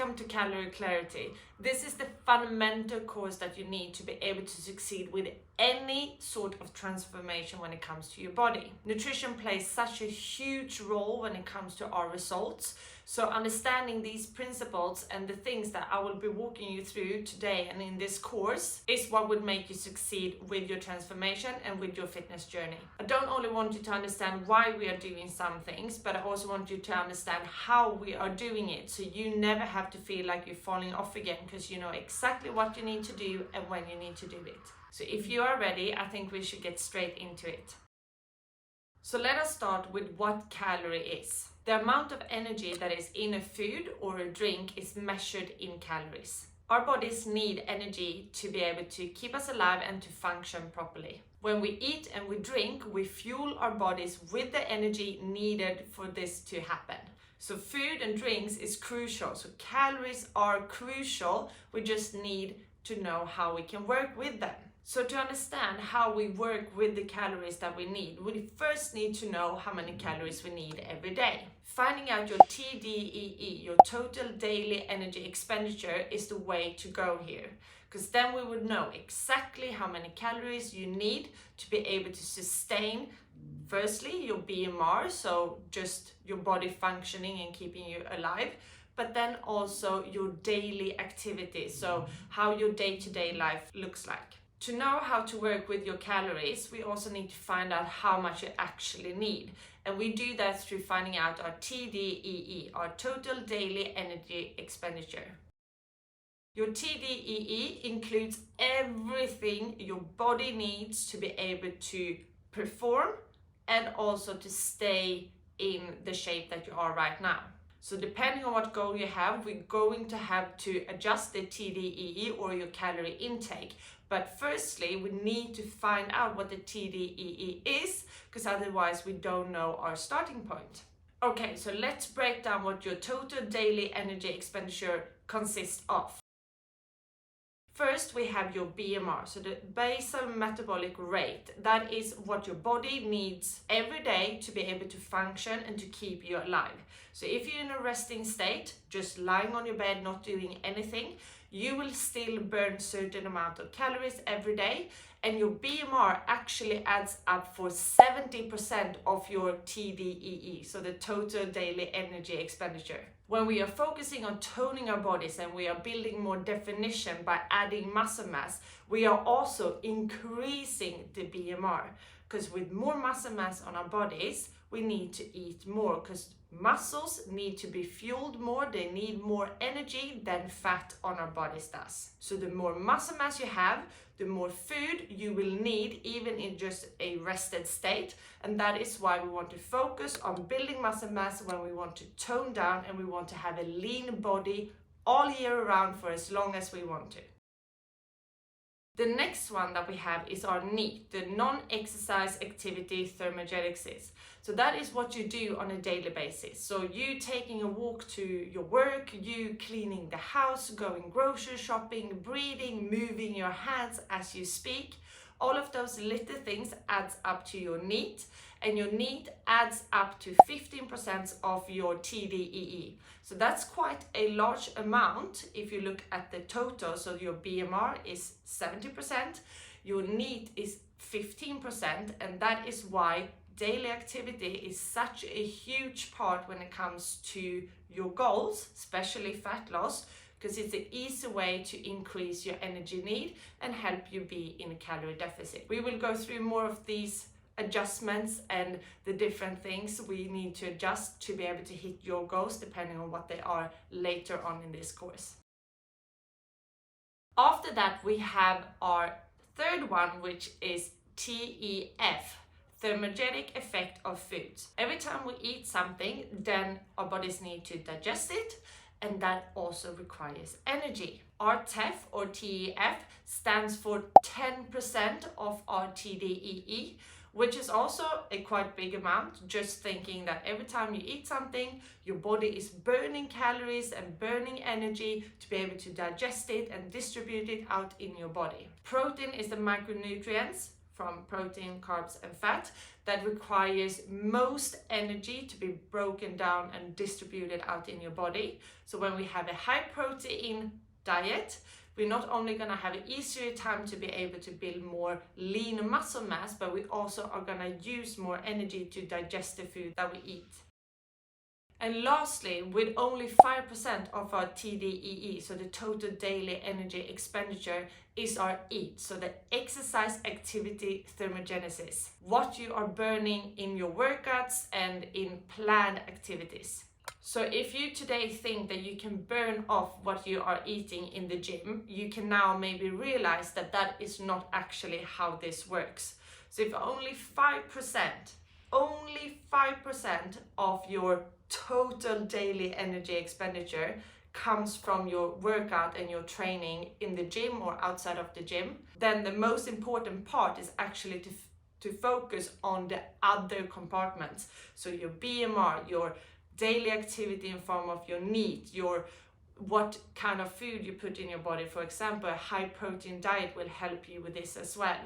Welcome to Calorie Clarity. This is the fundamental course that you need to be able to succeed with any sort of transformation when it comes to your body. Nutrition plays such a huge role when it comes to our results. So understanding these principles and the things that I will be walking you through today and in this course is what would make you succeed with your transformation and with your fitness journey. I don't only want you to understand why we are doing some things, but I also want you to understand how we are doing it, so you never have to feel like you're falling off again, because you know exactly what you need to do and when you need to do it. So if you are ready, I think we should get straight into it. So let us start with what calorie is. The amount of energy that is in a food or a drink is measured in calories. Our bodies need energy to be able to keep us alive and to function properly. When we eat and we drink, we fuel our bodies with the energy needed for this to happen. So food and drinks is crucial. So calories are crucial. We just need to know how we can work with them. So to understand how we work with the calories that we need, we first need to know how many calories we need every day. Finding out your TDEE, your total daily energy expenditure, is the way to go here. Because then we would know exactly how many calories you need to be able to sustain, firstly, your BMR, so just your body functioning and keeping you alive, but then also your daily activity, so how your day-to-day life looks like. To know how to work with your calories, we also need to find out how much you actually need. And we do that through finding out our TDEE, our total daily energy expenditure. Your TDEE includes everything your body needs to be able to perform and also to stay in the shape that you are right now. So depending on what goal you have, we're going to have to adjust the TDEE or your calorie intake. But firstly, we need to find out what the TDEE is, because otherwise we don't know our starting point. Okay, so let's break down what your total daily energy expenditure consists of. First, we have your BMR, so the basal metabolic rate. That is what your body needs every day to be able to function and to keep you alive. So if you're in a resting state, just lying on your bed, not doing anything, you will still burn certain amount of calories every day, and your BMR actually adds up for 70% of your TDEE, so the total daily energy expenditure. When we are focusing on toning our bodies and we are building more definition by adding muscle mass, we are also increasing the BMR, because with more muscle mass on our bodies, we need to eat more, because muscles need to be fueled more, they need more energy than fat on our bodies does. So the more muscle mass you have, the more food you will need, even in just a rested state. And that is why we want to focus on building muscle mass when we want to tone down and we want to have a lean body all year round for as long as we want to. The next one that we have is our NEAT, the non-exercise activity thermogenesis. So that is what you do on a daily basis. So you taking a walk to your work, you cleaning the house, going grocery shopping, breathing, moving your hands as you speak. All of those little things adds up to your NEAT, and your NEAT adds up to 15% of your TDEE. So that's quite a large amount if you look at the total. So your BMR is 70%, your NEAT is 15%, and that is why daily activity is such a huge part when it comes to your goals, especially fat loss, because it's an easy way to increase your energy need and help you be in a calorie deficit. We will go through more of these adjustments and the different things we need to adjust to be able to hit your goals depending on what they are later on in this course. After that, we have our third one, which is TEF, thermogenic effect of foods. Every time we eat something, then our bodies need to digest it, and that also requires energy. Our TEF or TEF stands for 10% of our TDEE, which is also a quite big amount, just thinking that every time you eat something, your body is burning calories and burning energy to be able to digest it and distribute it out in your body. Protein is the micronutrients from protein, carbs and fat that requires most energy to be broken down and distributed out in your body. So when we have a high protein diet, we're not only going to have an easier time to be able to build more lean muscle mass, but we also are going to use more energy to digest the food that we eat. And lastly, with only 5% of our TDEE, so the total daily energy expenditure, is our EAT, so the exercise activity thermogenesis, what you are burning in your workouts and in planned activities. So if you today think that you can burn off what you are eating in the gym, you can now maybe realize that that is not actually how this works. So if only 5% of your total daily energy expenditure comes from your workout and your training in the gym or outside of the gym, then the most important part is actually to focus on the other compartments. So your BMR, your daily activity in form of your NEAT, what kind of food you put in your body. For example, a high protein diet will help you with this as well.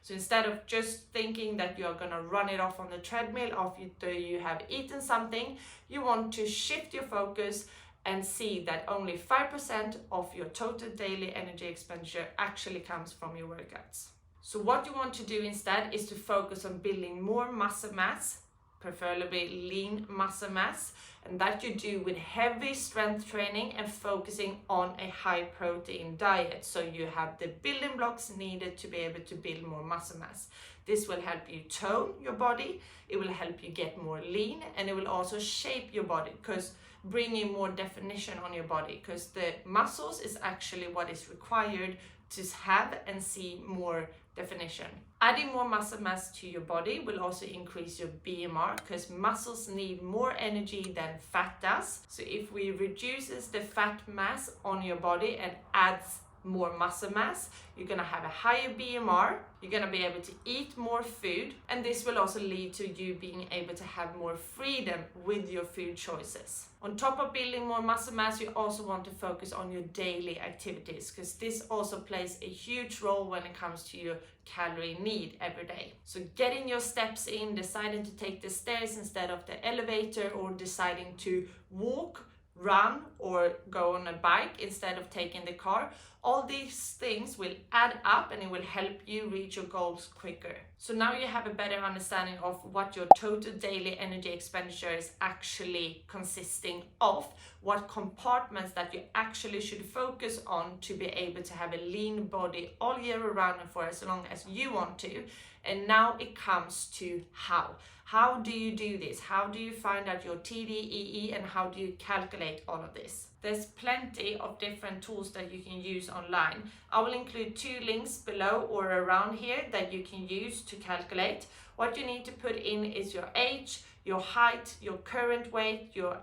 So instead of just thinking that you're gonna run it off on the treadmill after you have eaten something, you want to shift your focus and see that only 5% of your total daily energy expenditure actually comes from your workouts. So what you want to do instead is to focus on building more muscle mass, preferably lean muscle mass, and that you do with heavy strength training and focusing on a high protein diet, so you have the building blocks needed to be able to build more muscle mass. This will help you tone your body, it will help you get more lean, and it will also shape your body, because bringing more definition on your body, because the muscles is actually what is required to have and see more definition. Adding more muscle mass to your body will also increase your BMR, because muscles need more energy than fat does. So if we reduces the fat mass on your body and adds more muscle mass, you're gonna have a higher BMR, you're gonna be able to eat more food, and this will also lead to you being able to have more freedom with your food choices. On top of building more muscle mass, you also want to focus on your daily activities, because this also plays a huge role when it comes to your calorie need every day. So getting your steps in, deciding to take the stairs instead of the elevator, or deciding to walk, run or go on a bike instead of taking the car, all these things will add up and it will help you reach your goals quicker. So now you have a better understanding of what your total daily energy expenditure is actually consisting of, what compartments that you actually should focus on to be able to have a lean body all year around and for as long as you want to. And now it comes to how. How do you do this? How do you find out your TDEE and how do you calculate all of this? There's plenty of different tools that you can use online. I will include 2 links below or around here that you can use to calculate. What you need to put in is your age, your height, your current weight, your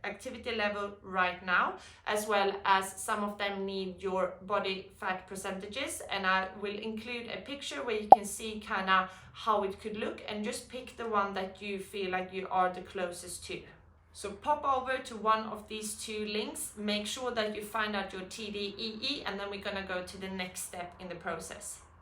activity level right now, as well as some of them need your body fat percentages, and I will include a picture where you can see kind of how it could look, and just pick the one that you feel like you are the closest to. So pop over to one of these 2 links, make sure that you find out your TDEE, and then we're gonna go to the next step in the process.